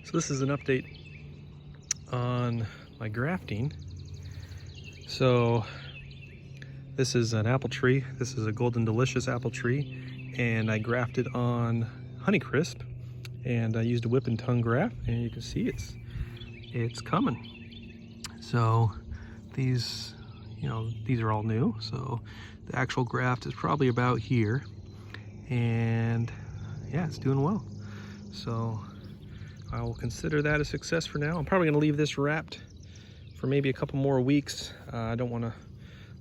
So this is an update on my grafting. So this is an apple tree. This is a Golden Delicious apple tree, and I grafted on Honeycrisp, and I used a whip and tongue graft, and you can see it's coming. So these are all new. So the actual graft is probably about here, and yeah, it's doing well. So I will consider that a success for now. I'm probably going to leave this wrapped for maybe a couple more weeks. I don't want to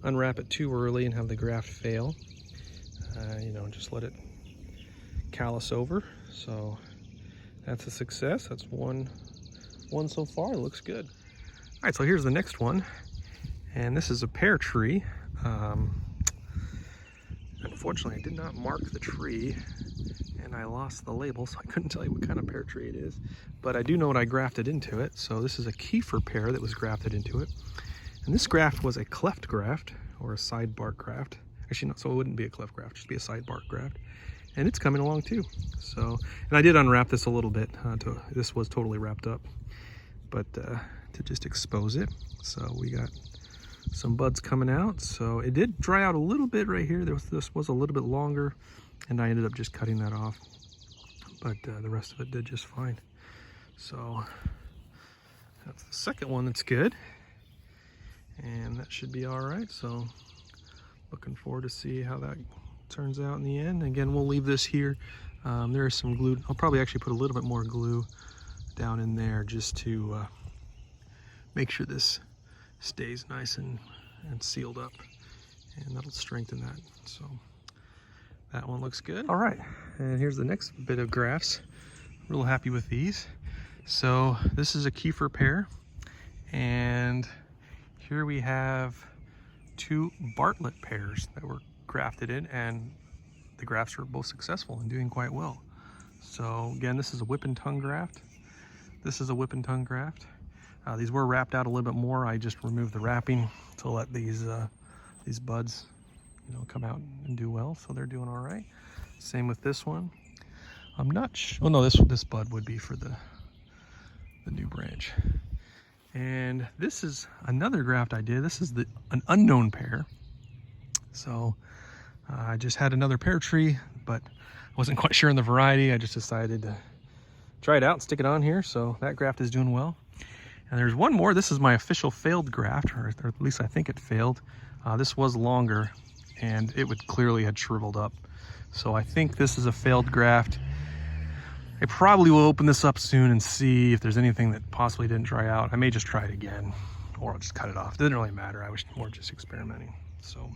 unwrap it too early and have the graft fail. Just let it callus over. So that's a success. That's one so far. It looks good. All right, so here's the next one, and this is a pear tree. Unfortunately, I did not mark the tree, and I lost the label, so I couldn't tell you what kind of pear tree it is. But I do know what I grafted into it. So this is a kefir pear that was grafted into it. And this graft was a cleft graft, or a side bark graft. Actually, no, so it wouldn't be a cleft graft, just be a side bark graft. And it's coming along too. So, and I did unwrap this a little bit. This was totally wrapped up, but to just expose it. So we got some buds coming out. So it did dry out a little bit right here. This was a little bit longer, and I ended up just cutting that off. But the rest of it did just fine. So that's the second one that's good, and that should be all right. So looking forward to see how that turns out in the end. Again, we'll leave this here. There is some glue. I'll probably actually put a little bit more glue down in there just to make sure this stays nice and sealed up, and that'll strengthen that. So that one looks good. All right, and here's the next bit of grafts. Real happy with these. So this is a kefir pear, and here we have two Bartlett pears that were grafted in, and the grafts were both successful and doing quite well. So again, this is a whip and tongue graft. This is a whip and tongue graft. These were wrapped out a little bit more. I just removed the wrapping to let these buds, come out and do well. So they're doing all right. Same with this one. I'm not sure. Oh no, this bud would be for the new branch. And this is another graft I did. This is an unknown pear. So I just had another pear tree, but I wasn't quite sure on the variety. I just decided to try it out and stick it on here. So that graft is doing well. And there's one more. This is my official failed graft, or at least I think it failed. This was longer, and it would clearly had shriveled up. So I think this is a failed graft. I probably will open this up soon and see if there's anything that possibly didn't dry out. I may just try it again, or I'll just cut it off. It didn't really matter. I was more just experimenting. So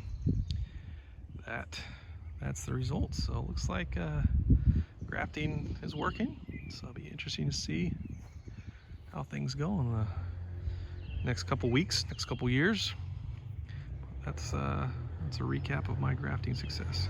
that's the results. So it looks like grafting is working. So it'll be interesting to see how things go in the next couple weeks, next couple years. That's a recap of my grafting success.